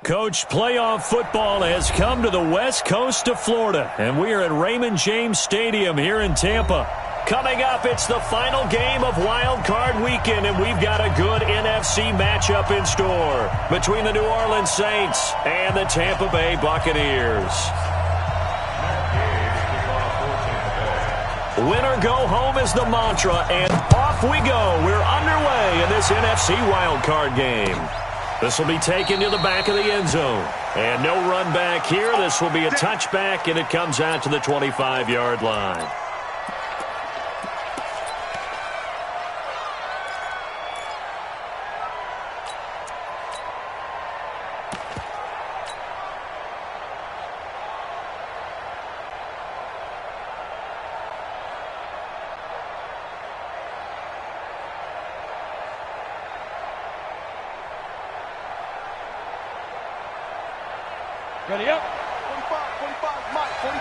Coach, playoff football has come to the west coast of Florida, and we are at Raymond James Stadium here in Tampa. Coming up, it's the final game of Wild Card Weekend, and we've got a good NFC matchup in store between the New Orleans Saints and the Tampa Bay Buccaneers. Win or go home is the mantra, and off we go. We're underway in this NFC Wild Card game. This will be taken to the back of the end zone. And no run back here. This will be a touchback, and it comes out to the 25-yard line. Ready up. 45, Mike, 45.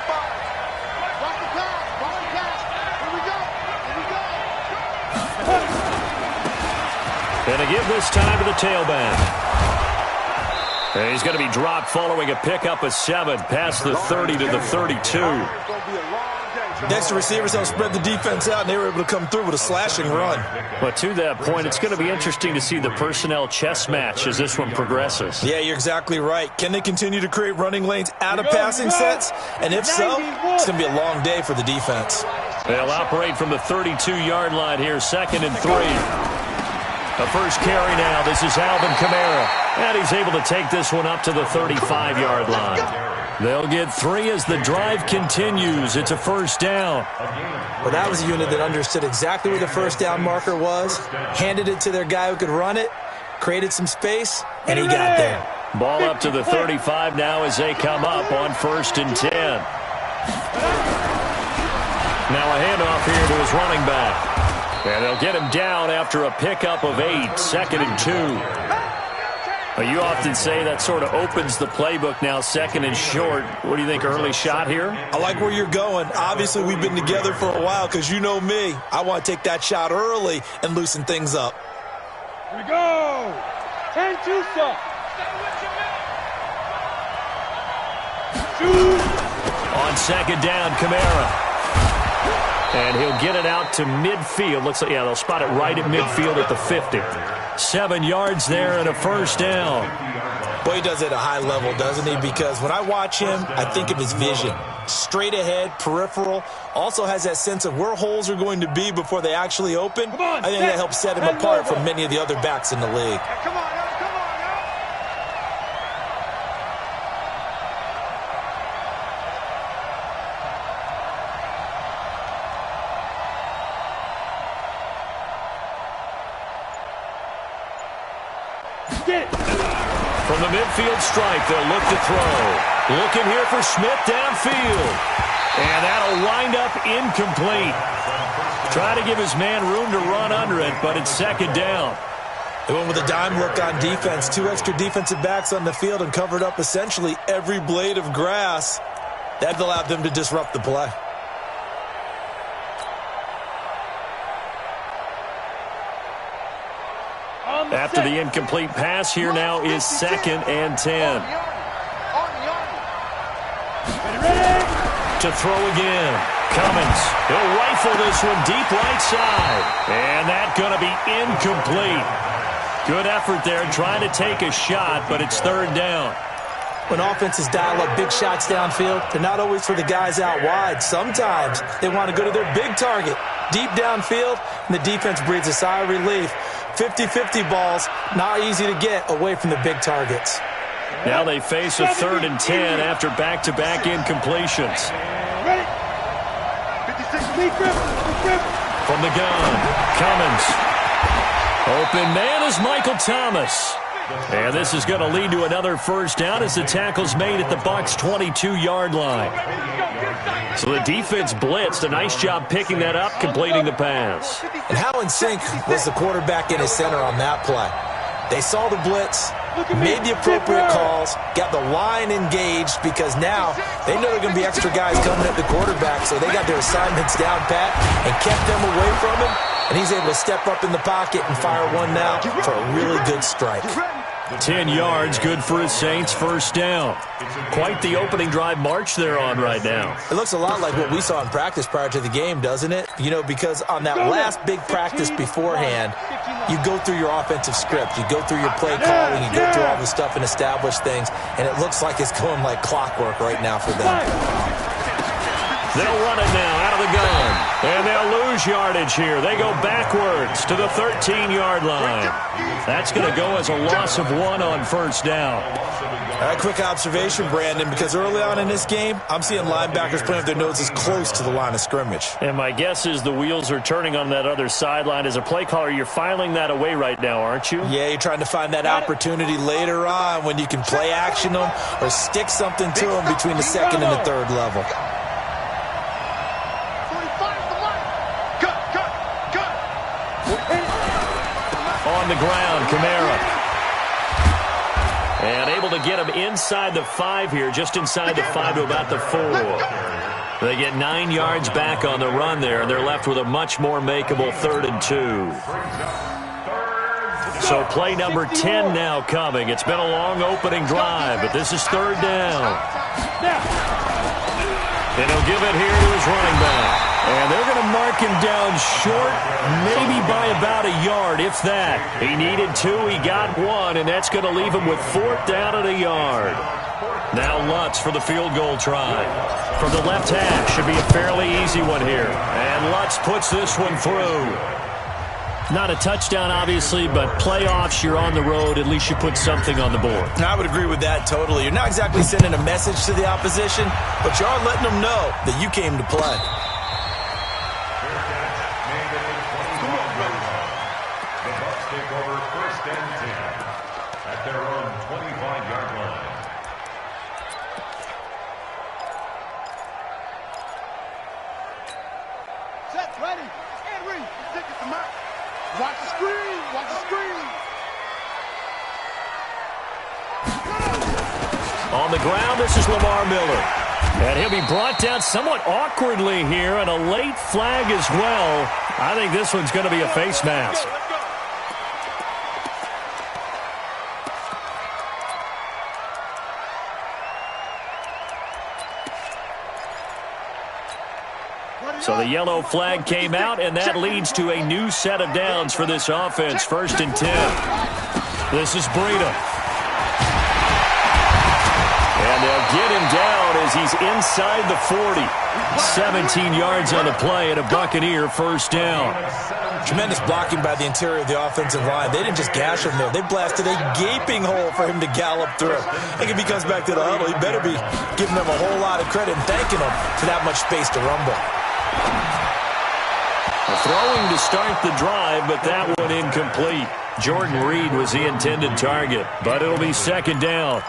Watch the pass. Here we go. And to give this time to the tailback. And he's going to be dropped following a pickup of 7 past the 30 to the 32. Next, the receivers helped spread the defense out, and they were able to come through with a slashing run. But to that point, it's going to be interesting to see the personnel chess match as this one progresses. Yeah, you're exactly right. Can they continue to create running lanes out of passing sets? And if so, it's going to be a long day for the defense. They'll operate from the 32-yard line here, 2nd and 3. The first carry now. This is Alvin Kamara. And he's able to take this one up to the 35-yard line. They'll get 3 as the drive continues. It's a first down. Well, that was a unit that understood exactly where the first down marker was, handed it to their guy who could run it, created some space, and he got there. Ball up to the 35 now as they come up on 1st and 10. Now a handoff here to his running back. And they'll get him down after a pickup of 8, 2nd and 2. You often say that sort of opens the playbook now, 2nd and short. What do you think, early shot here? I like where you're going. Obviously, we've been together for a while because you know me. I want to take that shot early and loosen things up. Here we go. 10-2 stuff. On 2nd down, Kamara. And he'll get it out to midfield. Looks like, yeah, they'll spot it right at midfield at the 50. 7 yards there and a first down. Boy, he does it at a high level, doesn't he? Because when I watch him, I think of his vision. Straight ahead, peripheral. Also has that sense of where holes are going to be before they actually open. I think that helps set him apart from many of the other backs in the league. Come on. From the midfield stripe, they'll look to throw. Looking here for Smith downfield. And that'll wind up incomplete. Try to give his man room to run under it, but it's 2nd down. They went with a dime look on defense. 2 extra defensive backs on the field and covered up essentially every blade of grass. That allowed them to disrupt the play. After the incomplete pass, here now is 2nd and 10. To throw again. Cummins. He'll rifle this one deep right side. And that's going to be incomplete. Good effort there trying to take a shot, but it's 3rd down. When offenses dial up big shots downfield, they're not always for the guys out wide. Sometimes they want to go to their big target, deep downfield, and the defense breathes a sigh of relief. 50-50 balls, not easy to get away from the big targets. Now they face a 3rd and 10 after back-to-back incompletions. Ready? 56, from the gun, Cummins. Open man is Michael Thomas. And this is going to lead to another first down as the tackle's made at the Bucs' 22-yard line. So the defense blitzed. A nice job picking that up, completing the pass. And how in sync was the quarterback and his center on that play? They saw the blitz, made the appropriate calls, got the line engaged because now they know there are going to be extra guys coming at the quarterback, so they got their assignments down pat and kept them away from him, and he's able to step up in the pocket and fire one now for a really good strike. 10 yards, good for his Saints, first down. Quite the opening drive march they're on right now. It looks a lot like what we saw in practice prior to the game, doesn't it? You know, because on that last big practice beforehand, you go through your offensive script, you go through your play calling, you go through all the stuff and establish things, and it looks like it's going like clockwork right now for them. They'll run it now out of the gun. And they'll lose yardage here. They go backwards to the 13-yard line. That's going to go as a loss of 1 on first down. A quick observation, Brandon, because early on in this game, I'm seeing linebackers playing with their noses close to the line of scrimmage. And my guess is the wheels are turning on that other sideline. As a play caller, you're filing that away right now, aren't you? Yeah, you're trying to find that opportunity later on when you can play action them or stick something to them between the second and the third level. On the ground, Kamara. And able to get him inside the 5 here, just inside the 5 to about the 4. They get 9 yards back on the run there, and they're left with a much more makeable 3rd and 2. So play number 10 now coming. It's been a long opening drive, but this is 3rd down. And he'll give it here to his running back. And they're going to mark him down short, maybe by about a yard, if that. He needed 2, he got 1, and that's going to leave him with 4th down at a yard. Now Lutz for the field goal try. From the left hash, should be a fairly easy one here. And Lutz puts this one through. Not a touchdown, obviously, but playoffs, you're on the road. At least you put something on the board. I would agree with that totally. You're not exactly sending a message to the opposition, but you are letting them know that you came to play. On the ground, this is Lamar Miller. And he'll be brought down somewhat awkwardly here, and a late flag as well. I think this one's going to be a face mask. So the yellow flag came out, and that leads to a new set of downs for this offense. 1st and 10. This is Breida. And they'll get him down as he's inside the 40. 17 yards on the play and a Buccaneer first down. Tremendous blocking by the interior of the offensive line. They didn't just gash him there. They blasted a gaping hole for him to gallop through. I think if he comes back to the huddle, he better be giving them a whole lot of credit and thanking them for that much space to rumble. Throwing to start the drive, but that one incomplete. Jordan Reed was the intended target, but it'll be 2nd down.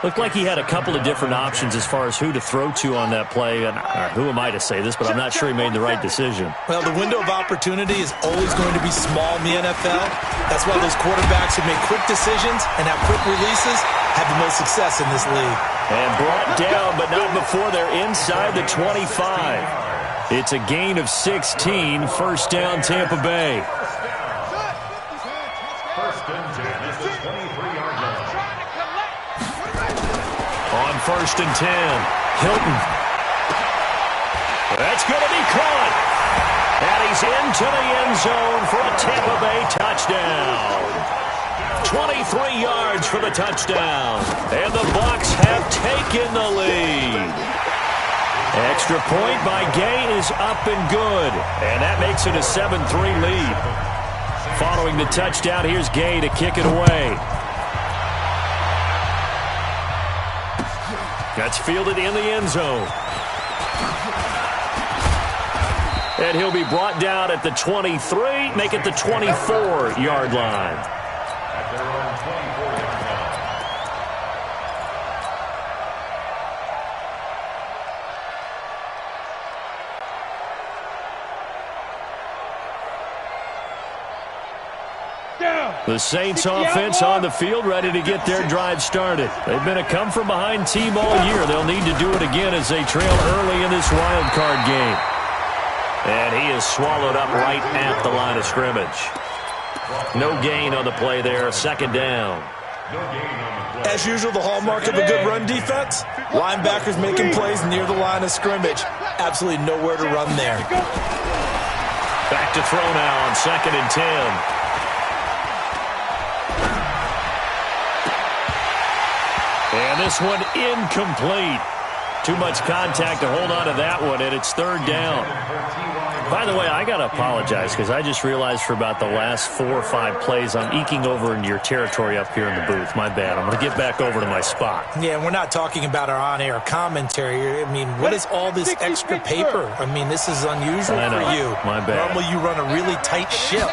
Looked like he had a couple of different options as far as who to throw to on that play. And who am I to say this, but I'm not sure he made the right decision. Well, the window of opportunity is always going to be small in the NFL. That's why those quarterbacks who make quick decisions and have quick releases have the most success in this league. And brought down, but not before they're inside the 25. It's a gain of 16, 1st down Tampa Bay. 1st and 10 is the 23-yard line. On 1st and 10, Hilton. That's going to be caught. And he's into the end zone for a Tampa Bay touchdown. 23 yards for the touchdown. And the Bucs have taken the lead. Extra point by Gay is up and good. And that makes it a 7-3 lead. Following the touchdown, here's Gay to kick it away. That's fielded in the end zone. And he'll be brought down at the 23, make it the 24-yard line. At their own 24-yard line. The Saints offense on the field, ready to get their drive started. They've been a come-from-behind team all year. They'll need to do it again as they trail early in this wild card game. And he is swallowed up right at the line of scrimmage. No gain on the play there, 2nd down. As usual, the hallmark of a good run defense, linebackers making plays near the line of scrimmage. Absolutely nowhere to run there. Back to throw now on 2nd and 10. And this one incomplete. Too much contact to hold on to that one, and it's 3rd down. By the way, I got to apologize because I just realized for about the last 4 or 5 plays I'm eking over into your territory up here in the booth. My bad. I'm going to get back over to my spot. Yeah, we're not talking about our on-air commentary. I mean, what is all this extra paper? I mean, this is unusual for you. My bad. Normally you run a really tight ship.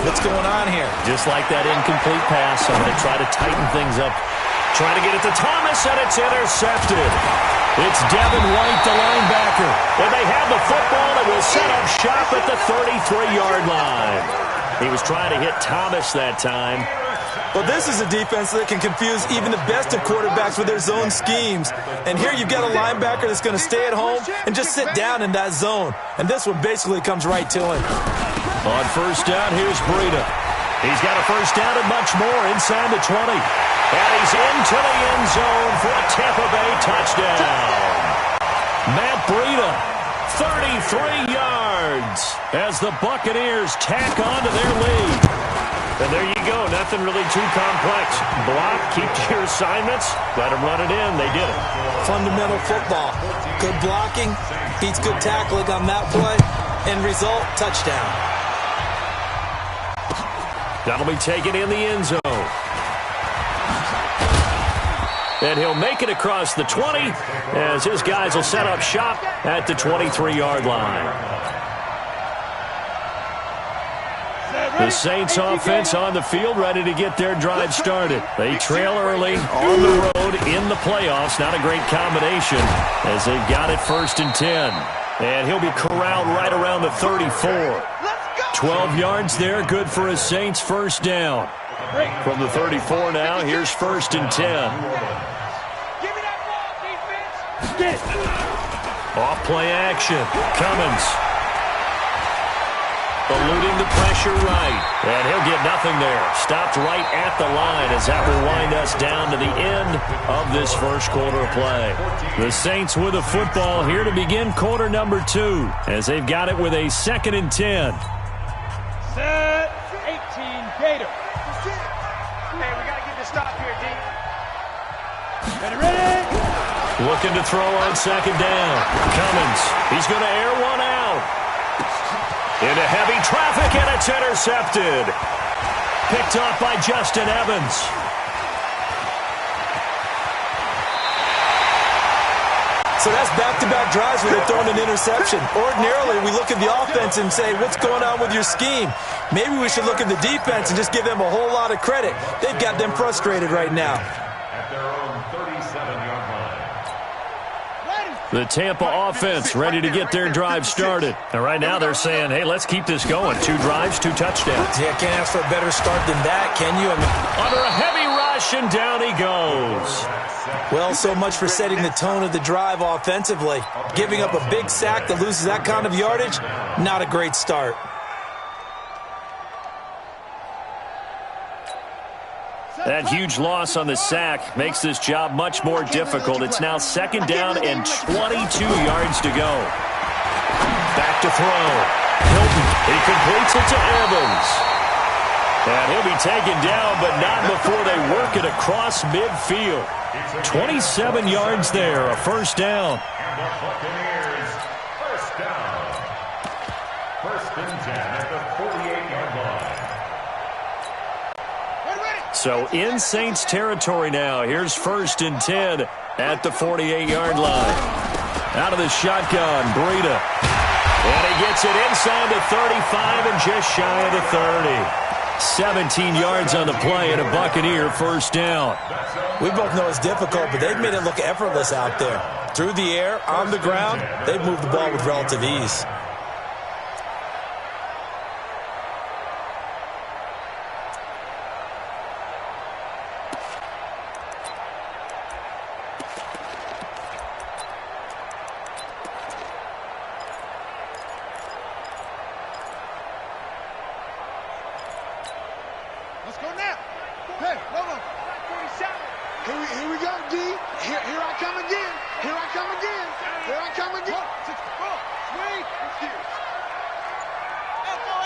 What's going on here? Just like that incomplete pass, I'm going to try to tighten things up. Trying to get it to Thomas, and it's intercepted. It's Devin White, the linebacker. And they have the football and will set up shop at the 33-yard line. He was trying to hit Thomas that time. Well, this is a defense that can confuse even the best of quarterbacks with their zone schemes. And here you've got a linebacker that's going to stay at home and just sit down in that zone. And this one basically comes right to him. On 1st down, here's Breida. He's got a 1st down and much more inside the 20. And he's into the end zone for a Tampa Bay touchdown. Matt Breida, 33 yards as the Buccaneers tack on to their lead. And there you go. Nothing really too complex. Block, keep to your assignments, let them run it in. They did it. Fundamental football. Good blocking, beats good tackling on that play. End result, touchdown. That'll be taken in the end zone. And he'll make it across the 20 as his guys will set up shop at the 23-yard line. The Saints offense on the field ready to get their drive started. They trail early on the road in the playoffs. Not a great combination as they've got it 1st and 10. And he'll be corralled right around the 34. 12 yards there, good for a Saints 1st down. From the 34 now, here's 1st and 10. Off play action. Cummins. Eluding the pressure right. And he'll get nothing there. Stopped right at the line as that will wind us down to the end of this 1st quarter of play. The Saints with a football here to begin quarter number 2 as they've got it with a 2nd and 10. Set 18 Gator. Hey, we got to get the stop here, D. Ready? Looking to throw on 2nd down. Cummins. He's going to air one out. Into heavy traffic, and it's intercepted. Picked off by Justin Evans. So that's back-to-back drives where they're throwing an interception. Ordinarily, we look at the offense and say, what's going on with your scheme? Maybe we should look at the defense and just give them a whole lot of credit. They've got them frustrated right now. At their own 37-yard line. The Tampa offense ready to get their drive started. And right now they're saying, hey, let's keep this going. 2 drives, 2 touchdowns. Yeah, can't ask for a better start than that, can you? Under a heavy rush, and down he goes. Well, so much for setting the tone of the drive offensively. Giving up a big sack that loses that kind of yardage, not a great start. That huge loss on the sack makes this job much more difficult. It's now 2nd down and 22 yards to go. Back to throw. Hilton, he completes it to Evans. And he'll be taken down, but not before they work it across midfield. 27 yards there, a 1st down. And the Buccaneers, 1st down. 1st and 10 at the 48-yard line. So in Saints territory now. Here's 1st and 10 at the 48-yard line. Out of the shotgun, Breida. And he gets it inside the 35 and just shy of the 30. 17 yards on the play and a Buccaneer 1st down. We both know it's difficult, but they've made it look effortless out there. Through the air, on the ground, they've moved the ball with relative ease. Let's go now. Hey, hold on. Here we go, D. Here I come again. Here I come again. Here I come again. Sweet. Echo.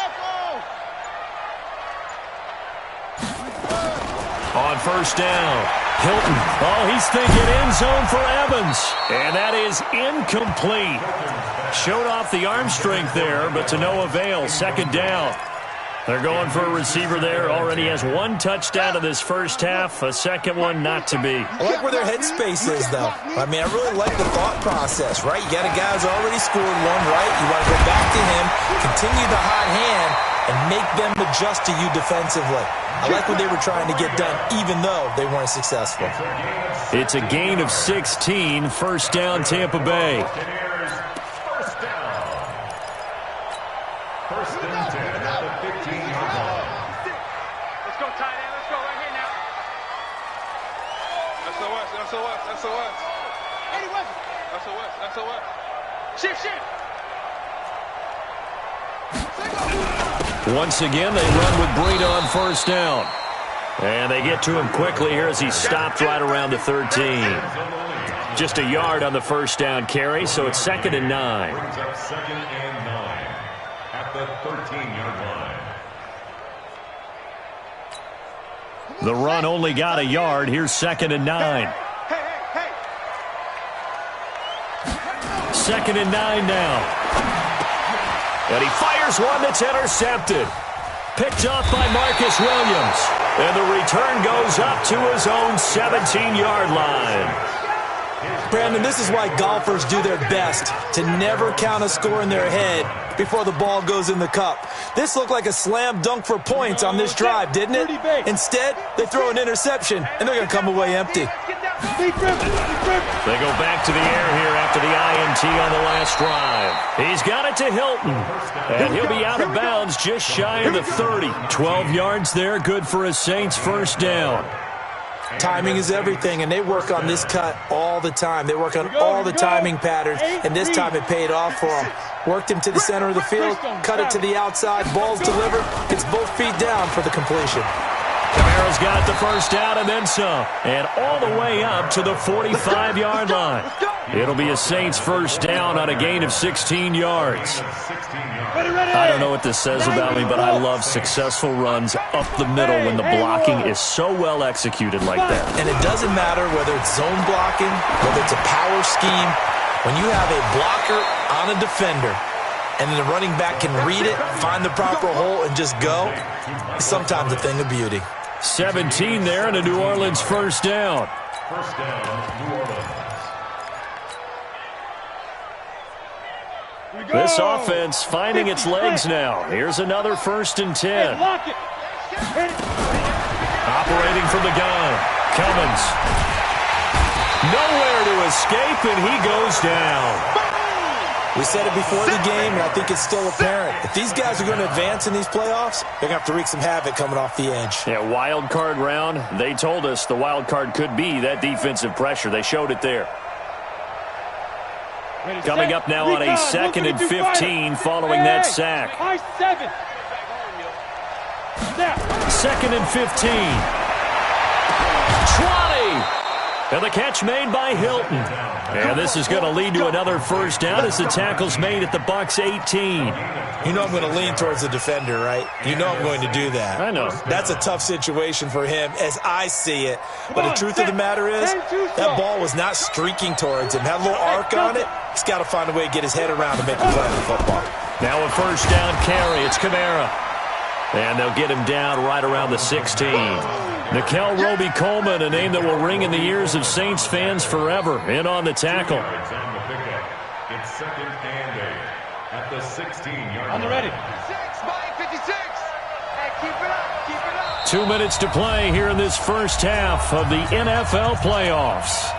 On first down, Hilton. Oh, he's thinking end zone for Evans. And that is incomplete. Showed off the arm strength there, but to no avail. Second down. They're going for a receiver there. Already has one touchdown in this first half. A second one not to be. I like where their headspace is, though. I mean, I really like the thought process, right? You got a guy who's already scored one, right? You want to go back to him, continue the hot hand, and make them adjust to you defensively. I like what they were trying to get done, even though they weren't successful. It's a gain of 16. First down, Tampa Bay. First and 10 at the 15-yard line. Let's go, tight end. Let's go right here now. SOS. Eddie West. SOS. Shift. Once again, they run with Breida on first down. And they get to him quickly here as he stopped right around the 13. Just a yard on the first down carry, so it's 2nd and 9. Brings up 2nd and 9 at the 13-yard line. The run only got a yard. Here's 2nd and 9. Hey. 2nd and 9 now. And he fires one that's intercepted. Picked off by Marcus Williams. And the return goes up to his own 17-yard line. Brandon, this is why golfers do their best to never count a score in their head before the ball goes in the cup. This looked like a slam dunk for points on this drive, didn't it? Instead, they throw an interception, and they're going to come away empty. They go back to the air here after the INT on the last drive. He's got it to Hilton, and he'll be out of bounds just shy of the 30. 12 yards there, good for a Saints first down. Timing is everything, and they work on this cut all the time. They work on all the timing patterns, and this time it paid off for them. Worked him to the center of the field, cut it to the outside, ball's delivered, gets both feet down for the completion. Kamara's got the first down and then some, and all the way up to the 45-yard line. It'll be a Saints first down on a gain of 16 yards. I don't know what this says about me, but I love successful runs up the middle when the blocking is so well executed like that. And it doesn't matter whether it's zone blocking, whether it's a power scheme. When you have a blocker on a defender and then the running back can read it, find the proper hole, and just go, it's sometimes a thing of beauty. 17 there and a New Orleans first down. First down, New Orleans. This offense finding its legs now. Here's another 1st and 10. Operating from the gun. Cummins. Nowhere to escape, and he goes down. We said it before the game, and I think it's still apparent. If these guys are going to advance in these playoffs, they're going to have to wreak some havoc coming off the edge. Yeah, wild card round. They told us the wild card could be that defensive pressure. They showed it there. Coming up now on a 2nd and 15 following that sack. 2nd and 15. 20. And the catch made by Hilton. And this is going to lead to another first down as the tackle's made at the Bucs 18. You know I'm going to lean towards the defender, right? You know I'm going to do that. I know. That's a tough situation for him as I see it. But the truth of the matter is, that ball was not streaking towards him. Had a little arc on it. He's got to find a way to get his head around to make a play on the football. Now a first down carry. It's Kamara. And they'll get him down right around the 16. Nickel Roby-Coleman, a name that will ring in the ears of Saints fans forever, in on the tackle. It's 2nd and 8 at the 16-yard line. On the ready. 56. Hey, keep it up. 2 minutes to play here in this first half of the NFL playoffs.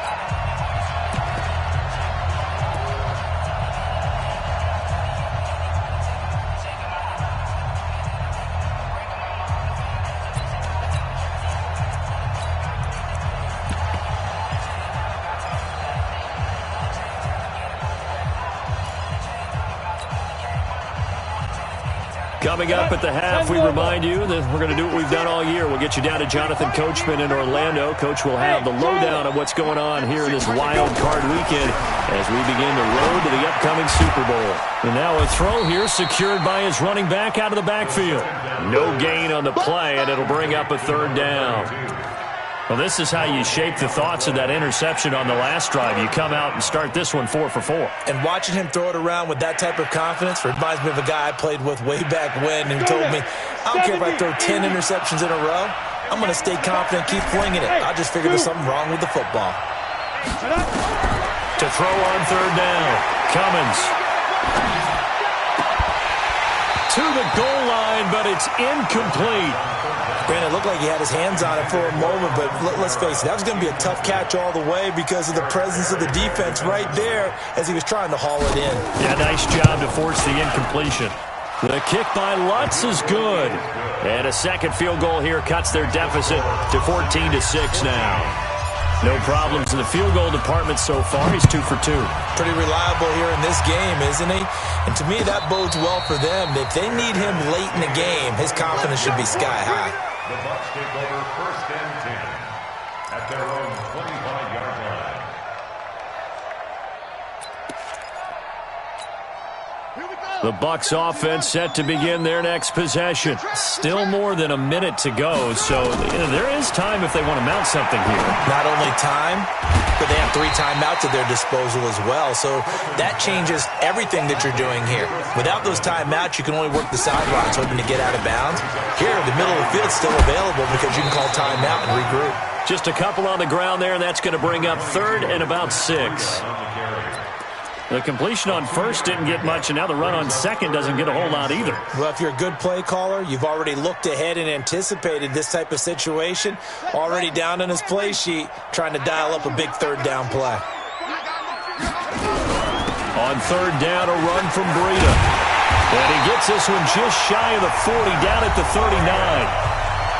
Coming up at the half, we remind you that we're going to do what we've done all year. We'll get you down to Jonathan Coachman in Orlando. Coach will have the lowdown of what's going on here in this wild card weekend as we begin the road to the upcoming Super Bowl. And now a throw here secured by his running back out of the backfield. No gain on the play, and it'll bring up a third down. Well, this is how you shape the thoughts of that interception on the last drive. You come out and start this one 4 for 4. And watching him throw it around with that type of confidence reminds me of a guy I played with way back when who told me, I don't care if I throw 10 interceptions in a row, I'm going to stay confident, keep flinging it. I just figured there's something wrong with the football. To throw on third down, Cummins. To the goal line, but it's incomplete. Brandon, it looked like he had his hands on it for a moment, but let's face it, that was going to be a tough catch all the way because of the presence of the defense right there as he was trying to haul it in. Yeah, nice job to force the incompletion. The kick by Lutz is good. And a second field goal here cuts their deficit to 14-6 now. No problems in the field goal department so far. He's 2 for 2. Pretty reliable here in this game, isn't he? And to me, that bodes well for them. If they need him late in the game, his confidence should be sky high. The Bucs take over 1st and 10 at their own 25-yard line. The Bucs offense set to begin their next possession. Still more than a minute to go, so there is time if they want to mount something here. Not only time, but they have 3 timeouts at their disposal as well, so that changes everything that you're doing here. Without those timeouts, you can only work the sidelines hoping to get out of bounds. Here, the middle of the field is still available because you can call timeout and regroup. Just a couple on the ground there, and that's going to bring up 3rd and about 6. The completion on first didn't get much, and now the run on second doesn't get a whole lot either. Well, if you're a good play caller, you've already looked ahead and anticipated this type of situation. Already down on his play sheet, trying to dial up a big third down play. On third down, a run from Breida. And he gets this one just shy of the 40, down at the 39.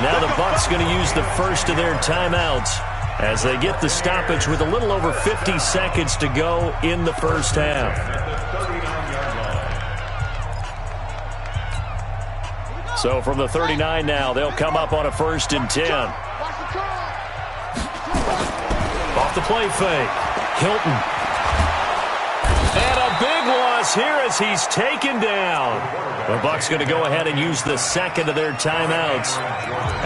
Now the Bucs going to use the first of their timeouts as they get the stoppage with a little over 50 seconds to go in the first half. So from the 39 now, they'll come up on a 1st and 10. Off the play fake. Hilton. And a big loss here as he's taken down. The Bucs going to go ahead and use the second of their timeouts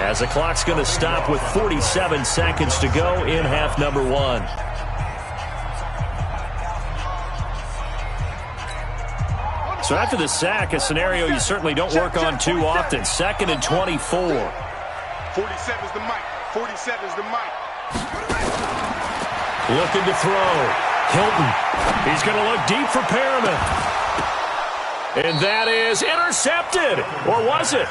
as the clock's going to stop with 47 seconds to go in half number 1. So after the sack, a scenario you certainly don't work on too often. 2nd and 24. 47 is the mic. 47 is the mic. Looking to throw. Hilton. He's going to look deep for Perriman. And that is intercepted. Or was it?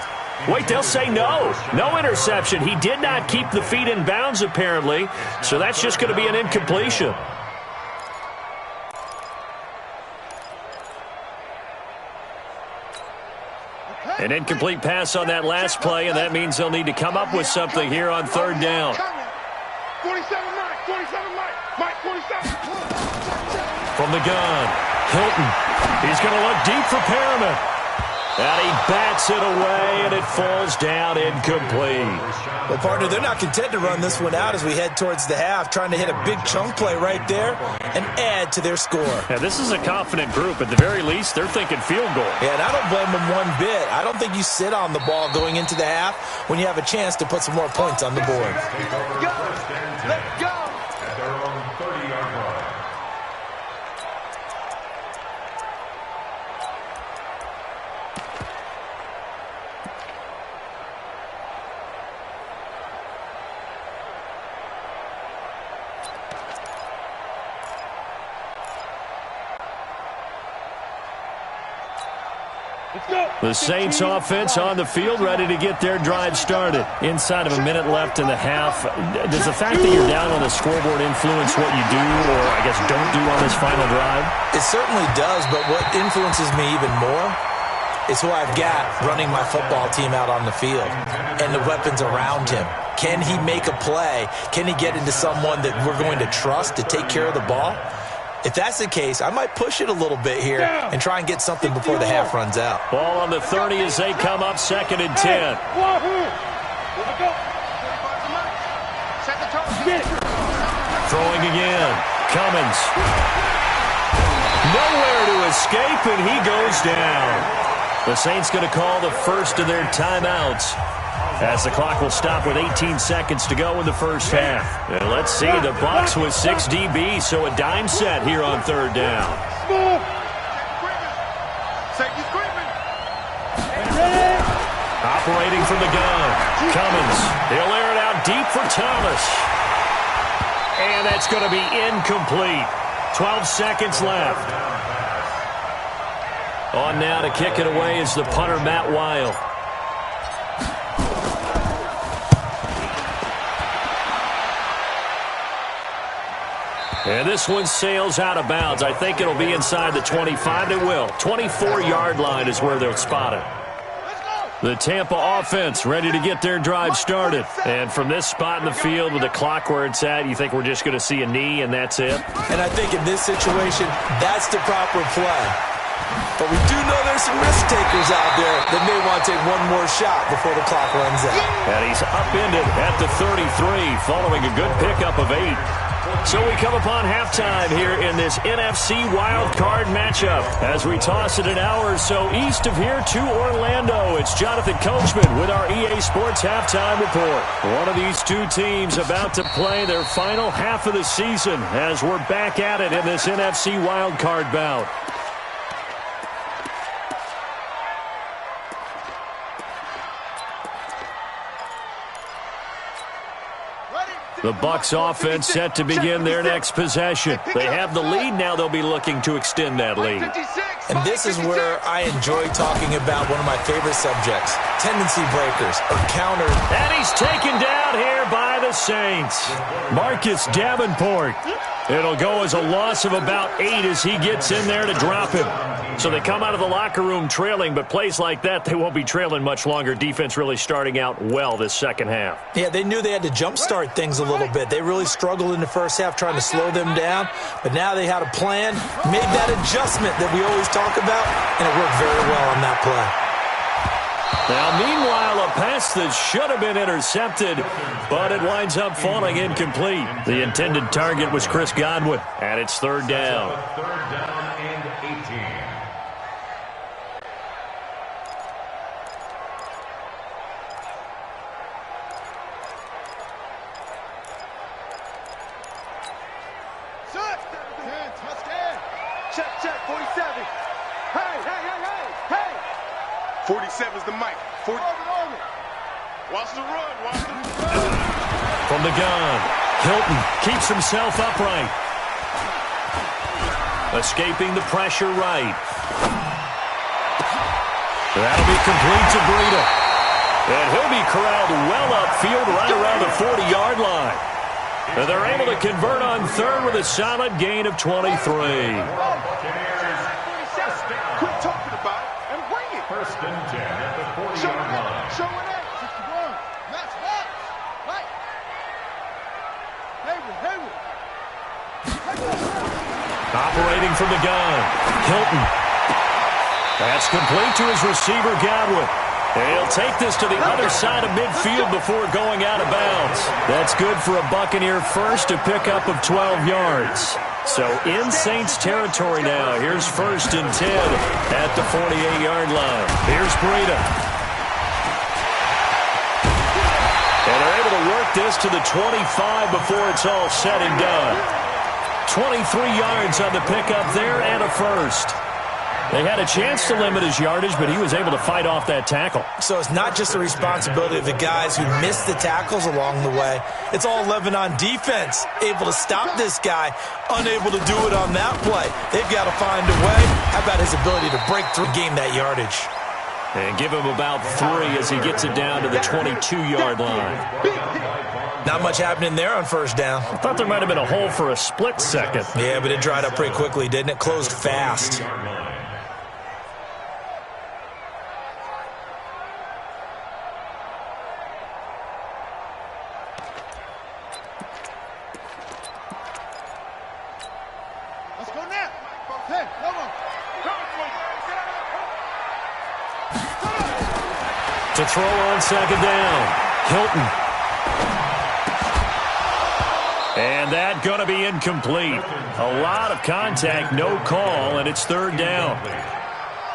Wait, they'll say no. No interception. He did not keep the feet in bounds, apparently. So that's just going to be an incompletion. An incomplete pass on that last play, and that means they'll need to come up with something here on third down. 47 Mike. 47 Mike. Mike 47. From the gun, Hilton. He's going to look deep for Perriman. And he bats it away, and it falls down incomplete. Well, partner, they're not content to run this one out as we head towards the half, trying to hit a big chunk play right there and add to their score. Yeah, this is a confident group. At the very least, they're thinking field goal. Yeah, and I don't blame them one bit. I don't think you sit on the ball going into the half when you have a chance to put some more points on the board. Let's go. At their own 30-yard line. The Saints offense on the field, ready to get their drive started. Inside of a minute left in the half, does the fact that you're down on the scoreboard influence what you do, or I guess don't do on this final drive? It certainly does, but what influences me even more is who I've got running my football team out on the field and the weapons around him. Can he make a play? Can he get into someone that we're going to trust to take care of the ball? If that's the case, I might push it a little bit here and try and get something before the half runs out. Ball on the 30 as they come up 2nd and 10. Throwing again. Cummins. Nowhere to escape, and he goes down. The Saints going to call the first of their timeouts, as the clock will stop with 18 seconds to go in the first half. And let's see, the Bucs with 6 DBs, so a dime set here on 3rd down. Operating from the gun, Cummins. He'll air it out deep for Thomas. And that's going to be incomplete. 12 seconds left. On now to kick it away is the punter, Matt Wild. And this one sails out of bounds. I think it'll be inside the 25. It will. 24-yard line is where they'll spot it. The Tampa offense ready to get their drive started. And from this spot in the field with the clock where it's at, you think we're just going to see a knee and that's it? And I think in this situation, that's the proper play. But we do know there's some risk takers out there that may want to take one more shot before the clock runs out. And he's upended at the 33 following a good pickup of 8. So we come upon halftime here in this NFC WildCard matchup. As we toss it an hour or so east of here to Orlando, it's Jonathan Coachman with our EA Sports Halftime Report. One of these two teams about to play their final half of the season as we're back at it in this NFC WildCard bout. The Bucs offense set to begin their next possession. They have the lead. Now they'll be looking to extend that lead. And this is where I enjoy talking about one of my favorite subjects, tendency breakers or counters. And he's taken down here by the Saints. Marcus Davenport. It'll go as a loss of about 8 as he gets in there to drop him. So they come out of the locker room trailing, but plays like that, they won't be trailing much longer. Defense really starting out well this second half. Yeah, they knew they had to jumpstart things a little bit. They really struggled in the first half trying to slow them down, but now they had a plan, made that adjustment that we always talk about, and it worked very well on that play. Now, meanwhile, a pass that should have been intercepted, but it winds up falling incomplete. The intended target was Chris Godwin, and it's 3rd down. 3rd down and 18. Check, 47. Hey. 47's the mic. 40. Watch the run. From the gun, Hilton keeps himself upright. Escaping the pressure right. That'll be complete to Breida. And he'll be corralled well upfield right around the 40-yard line. And they're able to convert on 3rd with a solid gain of 23. Buccaneers, first down. Quit talking about it and bring it. 1st and 10 at the 40-yard line. Show it up. 61. Match back. Right. Hayward. Operating from the gun, Hilton. That's complete to his receiver, Godwin. And he'll take this to the other side of midfield before going out of bounds. That's good for a Buccaneer first, a pickup of 12 yards. So in Saints territory now. Here's 1st and 10 at the 48-yard line. Here's Breida. And they're able to work this to the 25 before it's all said and done. 23 yards on the pickup there and a first. They had a chance to limit his yardage, but he was able to fight off that tackle. So it's not just the responsibility of the guys who missed the tackles along the way. It's all 11 on defense, able to stop this guy, unable to do it on that play. They've got to find a way. How about his ability to break through, gain that yardage? And give him about 3 as he gets it down to the 22-yard line. Not much happening there on 1st down. I thought there might have been a hole for a split second. Yeah, but it dried up pretty quickly, didn't it? Closed fast. Let's go. throw on second down. Hilton. And that going to be incomplete. A lot of contact, no call, and it's third down.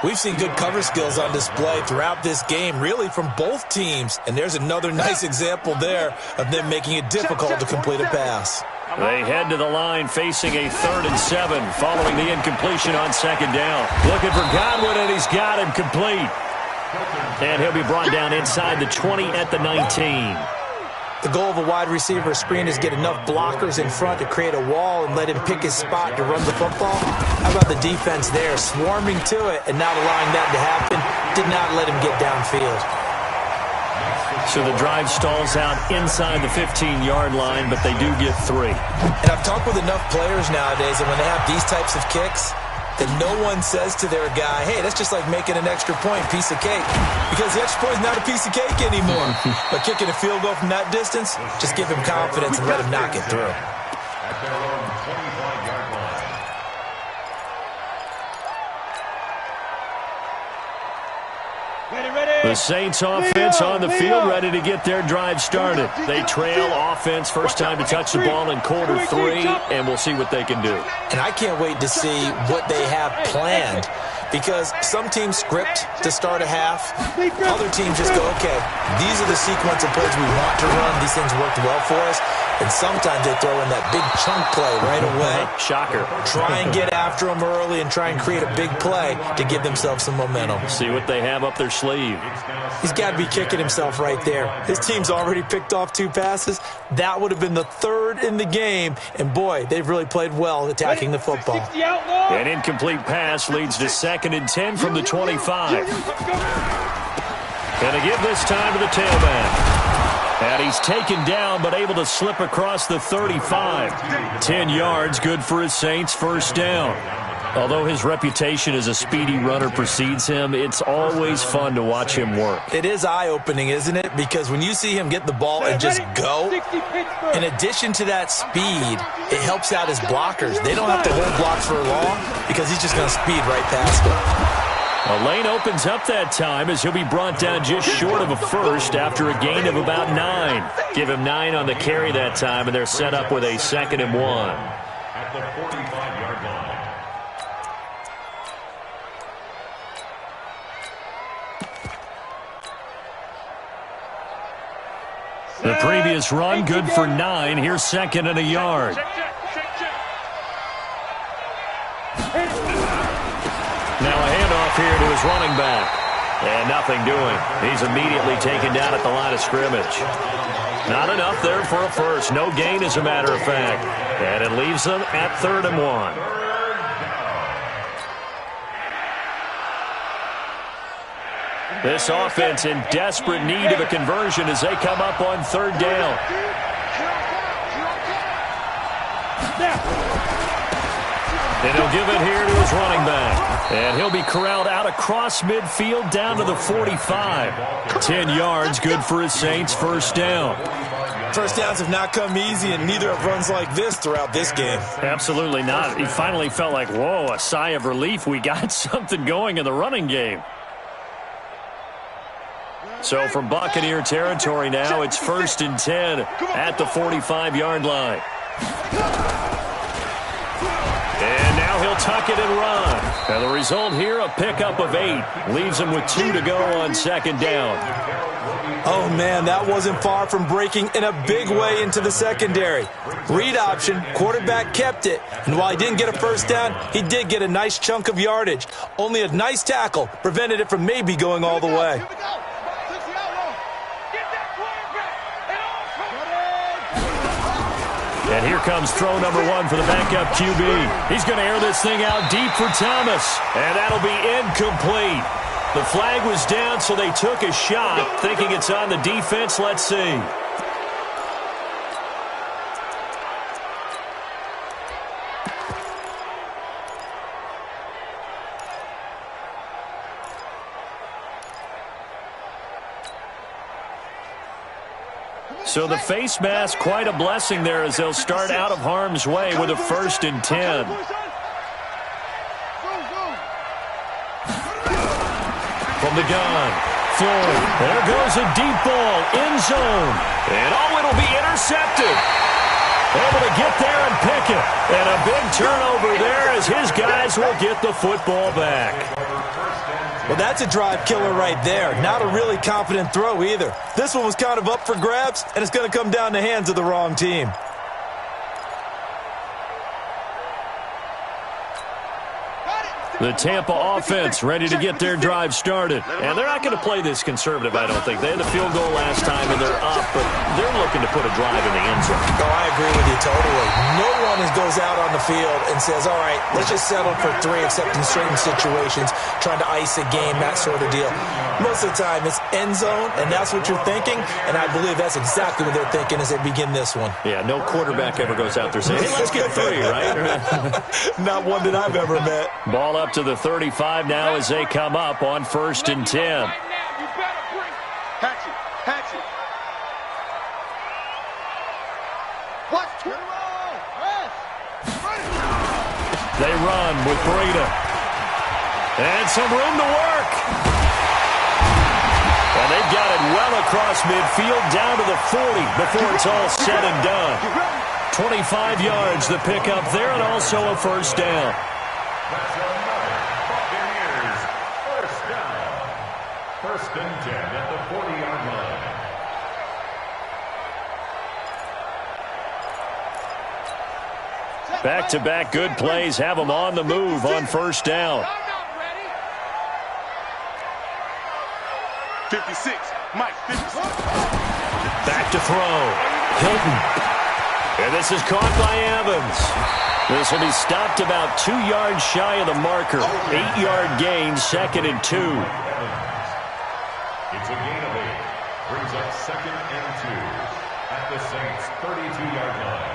We've seen good cover skills on display throughout this game, really from both teams. And there's another nice example there of them making it difficult to complete a pass. They head to the line facing a 3rd and 7 following the incompletion on second down. Looking for Godwin, and he's got him complete. And he'll be brought down inside the 20 at the 19. The goal of a wide receiver screen is get enough blockers in front to create a wall and let him pick his spot to run the football. How about the defense there, swarming to it and not allowing that to happen? Did not let him get downfield. So the drive stalls out inside the 15-yard line, but they do get 3. And I've talked with enough players nowadays, and when they have these types of kicks, that no one says to their guy, hey, that's just like making an extra point, piece of cake. Because the extra point is not a piece of cake anymore. But kicking a field goal from that distance, just give him confidence and let him knock it through. At their own 25-yard line. The Saints offense on the field, ready to get their drive started. They trail offense, first time to touch the ball in quarter 3, and we'll see what they can do. And I can't wait to see what they have planned, because some teams script to start a half. Other teams just go, okay, these are the sequence of plays we want to run. These things worked well for us. And sometimes they throw in that big chunk play right away. Shocker. Try and get after them early and try and create a big play to give themselves some momentum. See what they have up their sleeve. He's got to be kicking himself right there. His team's already picked off 2 passes. That would have been the 3rd in the game. And, boy, they've really played well attacking the football. An incomplete pass leads to 2nd and 10 from the 25. Going to give this time to the tailback. And he's taken down, but able to slip across the 35. 10 yards, good for his Saints, first down. Although his reputation as a speedy runner precedes him, it's always fun to watch him work. It is eye-opening, isn't it? Because when you see him get the ball and just go, in addition to that speed, it helps out his blockers. They don't have to hold blocks for long because he's just going to speed right past them. A lane opens up that time as he'll be brought down just short of a first after a gain of about 9. Give him 9 on the carry that time, and they're set up with a 2nd and 1. At the 45-yard line. The previous run, good for 9. Here's 2nd and a yard. Now a handoff here to his running back. And nothing doing. He's immediately taken down at the line of scrimmage. Not enough there for a first. No gain, as a matter of fact. And it leaves them at 3rd and 1. This offense in desperate need of a conversion as they come up on 3rd down. And he'll give it here to his running back. And he'll be corralled out across midfield down to the 45. 10 yards, good for his Saints, first down. First downs have not come easy, and neither have runs like this throughout this game. Absolutely not. He finally felt like, whoa, a sigh of relief. We got something going in the running game. So from Buccaneer territory now, it's 1st and 10 at the 45-yard line. And now he'll tuck it and run. And the result here, a pickup of 8. Leaves him with 2 to go on 2nd down. Oh, man, that wasn't far from breaking in a big way into the secondary. Read option, quarterback kept it. And while he didn't get a first down, he did get a nice chunk of yardage. Only a nice tackle prevented it from maybe going all the way. And here comes throw number 1 for the backup QB. He's going to air this thing out deep for Thomas. And that'll be incomplete. The flag was down, so they took a shot, thinking it's on the defense. Let's see. So the face mask, quite a blessing there as they'll start out of harm's way with a 1st and 10. From the gun, Floyd. There goes a deep ball. End zone. And it'll be intercepted. Able to get there and pick it. And a big turnover there as his guys will get the football back. Well, that's a drive killer right there. Not a really confident throw either. This one was kind of up for grabs, and it's going to come down in the hands of the wrong team. The Tampa offense ready to get their drive started. And they're not going to play this conservative, I don't think. They had the field goal last time, and they're up, but they're looking to put a drive in the end zone. Oh, I agree with you totally. No one goes out on the field and says, all right, let's just settle for 3, except in certain situations, trying to ice a game, that sort of deal. Most of the time, it's end zone, and that's what you're thinking, and I believe that's exactly what they're thinking as they begin this one. Yeah, no quarterback ever goes out there saying, hey, let's get 3, right? Not one that I've ever met. Ball up to the 35 now as they come up on 1st and 10. Hatchet. Watch. They run with Breida. And some room to work. And they've got it well across midfield down to the 40 before it's all said and done. 25 yards the pickup there and also a first down. That's another Buccaneers first down. 1st and 10 at the 40-yard line. Back-to-back good plays have them on the move on first down. 56. Mike, 56. Back to throw. Hilton. And this is caught by Evans. This will be stopped about 2 yards shy of the marker. 8-yard gain, 2nd and 2. It's a gain of 8. Brings up 2nd and 2 at the Saints' 32-yard line.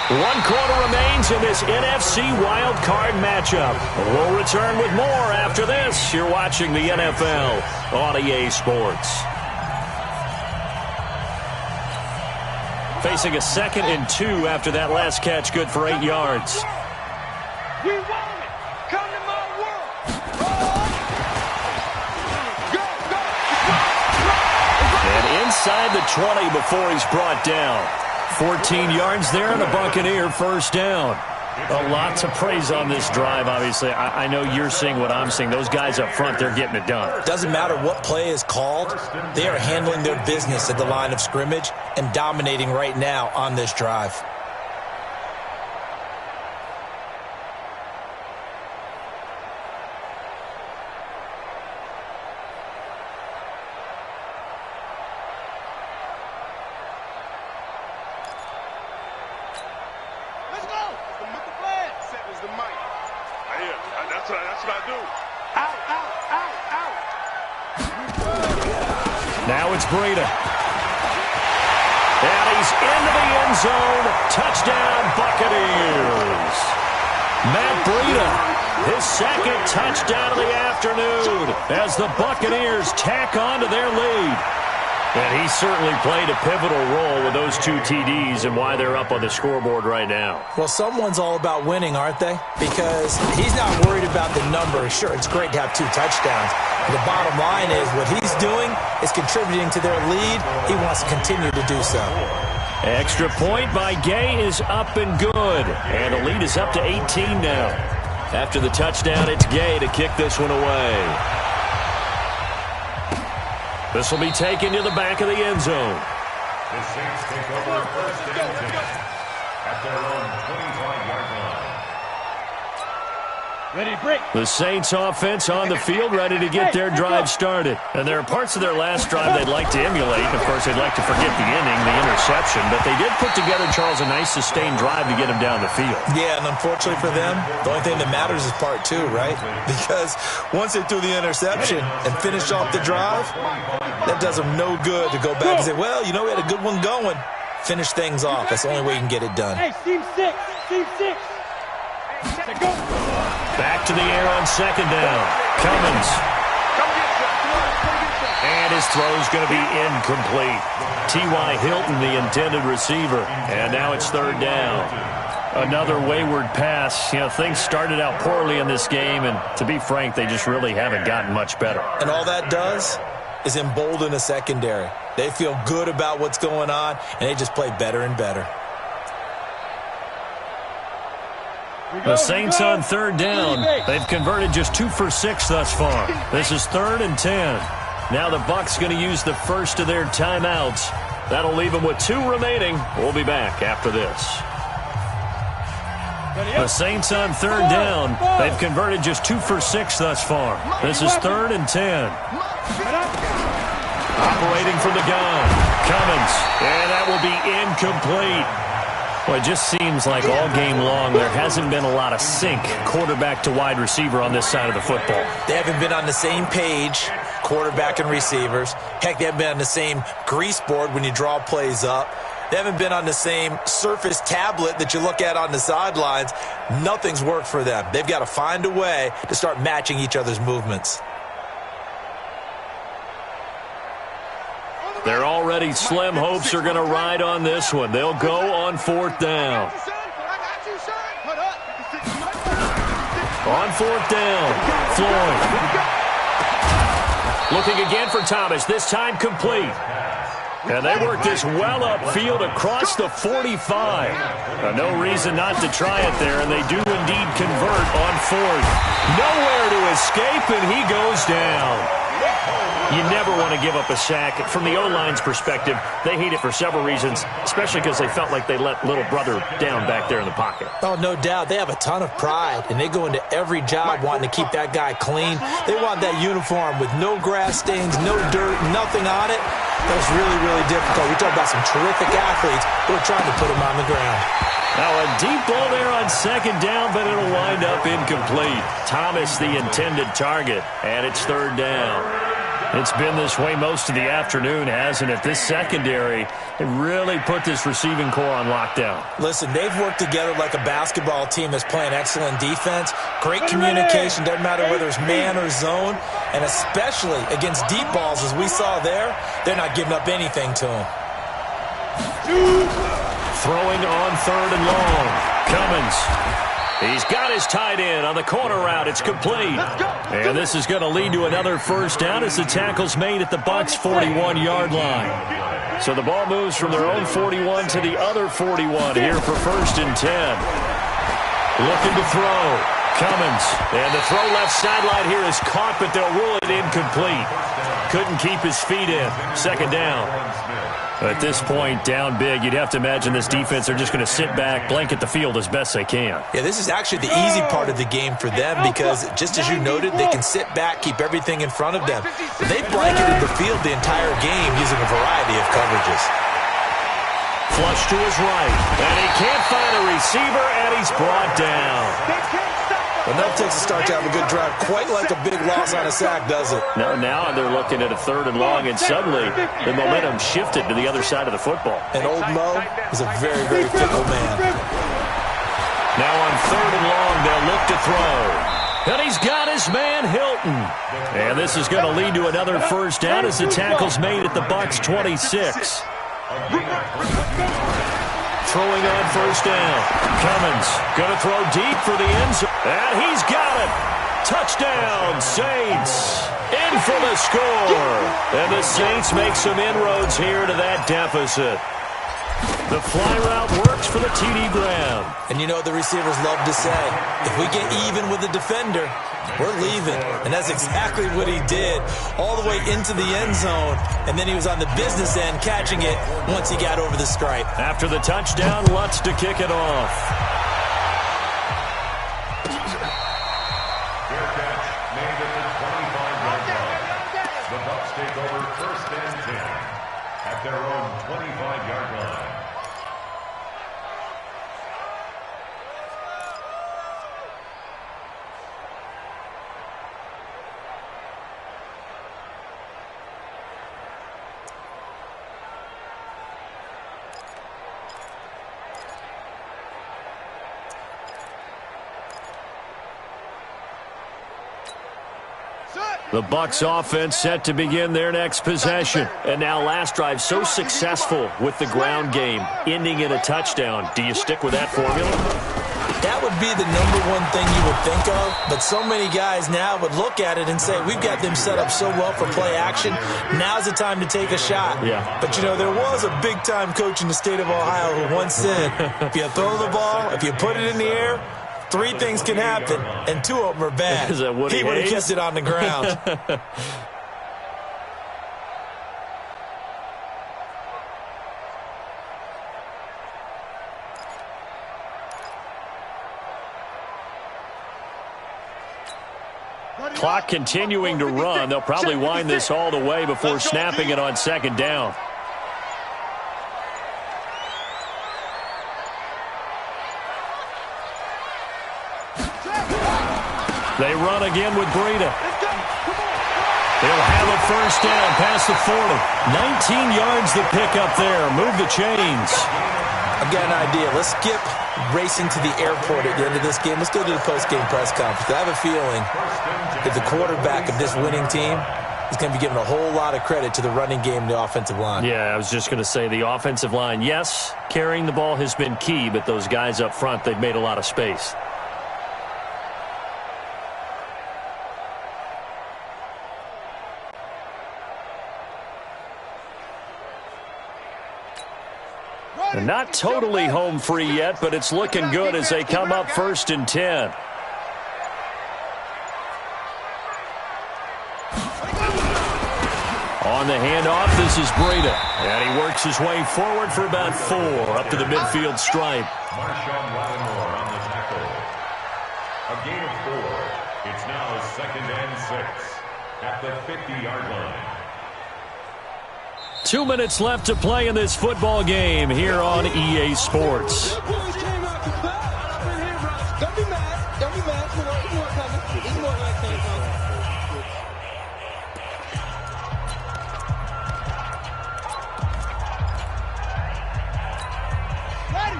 One quarter remains in this NFC WildCard matchup. We'll return with more after this. You're watching the NFL on EA Sports. Facing a 2nd and 2 after that last catch, good for 8 yards. We want it. Come to my world. And inside the 20 before he's brought down. 14 yards there and a Buccaneer first down. A lot to praise on this drive, obviously. I know you're seeing what I'm seeing. Those guys up front, they're getting it done. Doesn't matter what play is called. They are handling their business at the line of scrimmage and dominating right now on this drive. Now it's Breida. And he's into the end zone. Touchdown, Buccaneers. Matt Breida, his 2nd touchdown of the afternoon as the Buccaneers tack on to their lead. And he certainly played a pivotal role with those 2 TDs and why they're up on the scoreboard right now. Well, someone's all about winning, aren't they? Because he's not worried about the number. Sure, it's great to have 2 touchdowns. The bottom line is what he's doing is contributing to their lead. He wants to continue to do so. Extra point by Gay is up and good. And the lead is up to 18 now. After the touchdown, it's Gay to kick this one away. This will be taken to the back of the end zone. The Saints take over 1st and 10 at their own 25-yard line. Ready to break. The Saints offense on the field ready to get their drive started. And there are parts of their last drive they'd like to emulate. Of course, they'd like to forget the inning, the interception. But they did put together, Charles, a nice sustained drive to get him down the field. Yeah, and unfortunately for them, the only thing that matters is part 2, right? Because once they threw the interception and finished off the drive, that does them no good to go back and say, well, you know, we had a good one going. Finish things off. That's the only way you can get it done. Hey, Team 6. Team 6. Go. Back to the air on 2nd down. Cummins. And his throw's going to be incomplete. T.Y. Hilton, the intended receiver. And now it's third down. Another wayward pass. You know, things started out poorly in this game, and to be frank, they just really haven't gotten much better. And all that does is embolden a secondary. They feel good about what's going on, and they just play better and better. The Saints on third down. They've converted just 2 for 6 thus far. This is 3rd and 10. Now the Bucs going to use the first of their timeouts. That'll leave them with 2 remaining. We'll be back after this. The Saints on third down. They've converted just 2 for 6 thus far. This is 3rd and 10. Operating from the gun. Cummins. And that will be incomplete. Well, it just seems like all game long there hasn't been a lot of sync quarterback to wide receiver on this side of the football. They haven't been on the same page, quarterback and receivers. Heck, they haven't been on the same grease board when you draw plays up. They haven't been on the same surface tablet that you look at on the sidelines. Nothing's worked for them. They've got to find a way to start matching each other's movements. They're already slim hopes are going to ride on this one. They'll go on 4th down. On 4th down, Floyd. Looking again for Thomas, this time complete. And they work this well upfield across the 45. No reason not to try it there, and they do indeed convert on 4th. Nowhere to escape, and he goes down. You never want to give up a sack. From the O-line's perspective, they hate it for several reasons, especially because they felt like they let little brother down back there in the pocket. Oh, no doubt. They have a ton of pride, and they go into every job wanting to keep that guy clean. They want that uniform with no grass stains, no dirt, nothing on it. That's really, really difficult. We talk about some terrific athletes. We're trying to put them on the ground. Now a deep ball there on 2nd down, but it'll wind up incomplete. Thomas, the intended target, and it's 3rd down. It's been this way most of the afternoon, hasn't it? This secondary, they really put this receiving core on lockdown. Listen, they've worked together like a basketball team that's playing excellent defense. Great communication, doesn't matter whether it's man or zone. And especially against deep balls, as we saw there, they're not giving up anything to them. Throwing on 3rd and long. Cummins. He's got his tight end on the corner route. It's complete. And this is going to lead to another first down as the tackle's made at the Bucs' 41-yard line. So the ball moves from their own 41 to the other 41 here for 1st and 10. Looking to throw. Cummins. And the throw left sideline here is caught, but they'll rule it incomplete. Couldn't keep his feet in. 2nd down. At this point, down big, you'd have to imagine this defense, they're just going to sit back, blanket the field as best they can. Yeah, this is actually the easy part of the game for them because, just as you noted, they can sit back, keep everything in front of them. But they blanketed the field the entire game using a variety of coverages. Flush to his right, and he can't find a receiver, and he's brought down. Enough takes a start to have a good drive, quite like a big loss on a sack, does it? No, now they're looking at a 3rd and long, and suddenly the momentum shifted to the other side of the football. And old Mo is a very, very fickle man. Now on 3rd and long, they'll look to throw. And he's got his man, Hilton. And this is going to lead to another first down as the tackle's made at the Bucs' 26. Throwing on 1st down. Cummins going to throw deep for the end zone. And he's got it. Touchdown, Saints. In for the score. And the Saints make some inroads here to that deficit. The fly route works for the TD ground. And you know the receivers love to say, if we get even with the defender, we're leaving. And that's exactly what he did, all the way into the end zone. And then he was on the business end catching it once he got over the stripe. After the touchdown, Lutz to kick it off. Fair catch made at the 25-yard line. The Bucs take over 1st and 10 at their own 25-yard line. The Bucs offense set to begin their next possession. And now last drive so successful with the ground game, ending in a touchdown. Do you stick with that formula? That would be the #1 thing you would think of, but so many guys now would look at it and say, we've got them set up so well for play action, now's the time to take a shot. Yeah. But, you know, there was a big-time coach in the state of Ohio who once said, if you throw the ball, if you put it in the air, 3 things can happen, and 2 of them are bad. Is that Woody He would have Hayes? kept it on the ground. Clock continuing to run. They'll probably wind this all the way before snapping it on second down. They run again with Breida. They'll have a first down past the 40. 19 yards the pick up there. Move the chains. I've got an idea. Let's skip racing to the airport at the end of this game. Let's go to the post-game press conference. I have a feeling that the quarterback of this winning team is going to be given a whole lot of credit to the running game and the offensive line. Yeah, I was just going to say the offensive line, yes, carrying the ball has been key, but those guys up front, they've made a lot of space. And not totally home free yet, but it's looking good as they come up 1st and 10. On the handoff, this is Breida. And he works his way forward for about 4 up to the midfield stripe. Marshawn Lattimore on the tackle. A gain of 4. It's now 2nd and 6 at the 50-yard line. 2 minutes left to play in this football game here on EA Sports.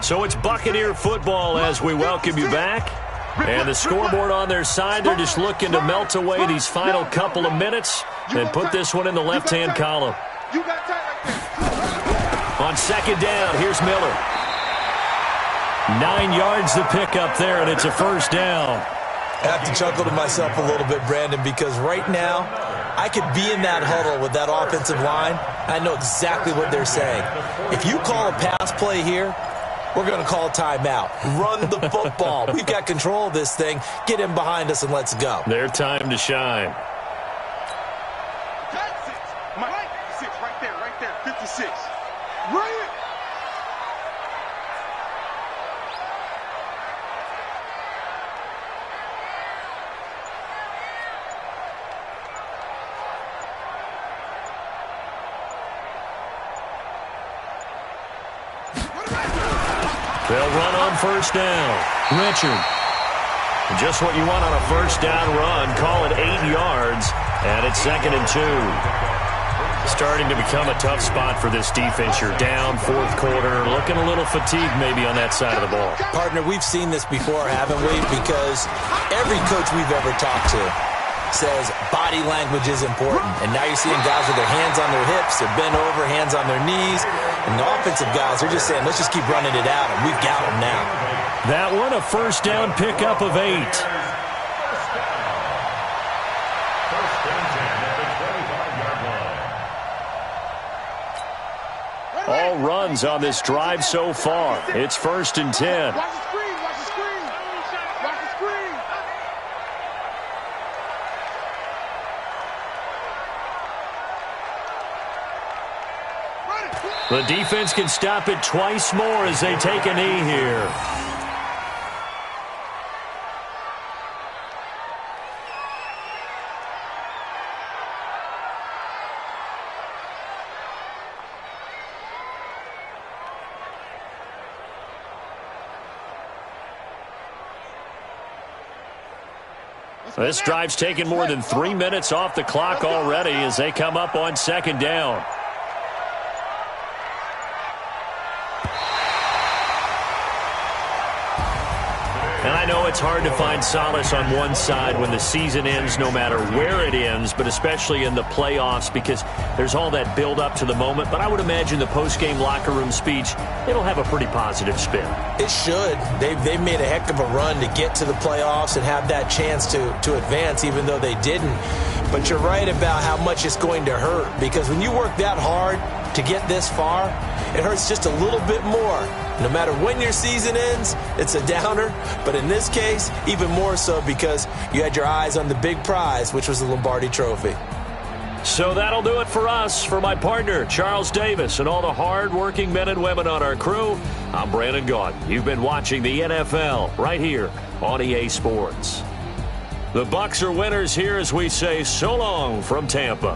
So it's Buccaneer football as we welcome you back. And the scoreboard on their side, they're just looking to melt away these final couple of minutes and put this one in the left-hand column. On second down, here's Miller. 9 yards to pick up there, and it's a first down. I have to chuckle to myself a little bit, Brandon, because right now I could be in that huddle with that offensive line. I know exactly what they're saying. If you call a pass play here, we're going to call a timeout. Run the football. We've got control of this thing. Get in behind us and let's go. Their time to shine. Right there, 56. Run it! They'll run on first down. Richard. Just what you want on a first down run. Call it 8 yards. And it's 2nd and 2. Starting to become a tough spot for this defense. You're down 4th quarter. Looking a little fatigued maybe on that side of the ball. Partner, we've seen this before, haven't we? Because every coach we've ever talked to says body language is important. And now you're seeing guys with their hands on their hips, they're bent over, hands on their knees. And the offensive guys are just saying, let's just keep running it out, and we've got them now. That one, a first down pickup of 8. All runs on this drive so far. It's 1st and 10. Watch the screen, watch the screen. Watch the screen. The defense can stop it twice more as they take a knee here. This drive's taken more than 3 minutes off the clock already as they come up on second down. And I know it's hard to find solace on one side when the season ends, no matter where it ends, but especially in the playoffs because there's all that build-up to the moment. But I would imagine the post-game locker room speech, it'll have a pretty positive spin. It should. They've made a heck of a run to get to the playoffs and have that chance to advance, even though they didn't. But you're right about how much it's going to hurt because when you work that hard to get this far, it hurts just a little bit more. No matter when your season ends, it's a downer. But in this case, even more so because you had your eyes on the big prize, which was the Lombardi Trophy. So that'll do it for us. For my partner, Charles Davis, and all the hard-working men and women on our crew, I'm Brandon Gaudin. You've been watching the NFL right here on EA Sports. The Bucs are winners here as we say so long from Tampa.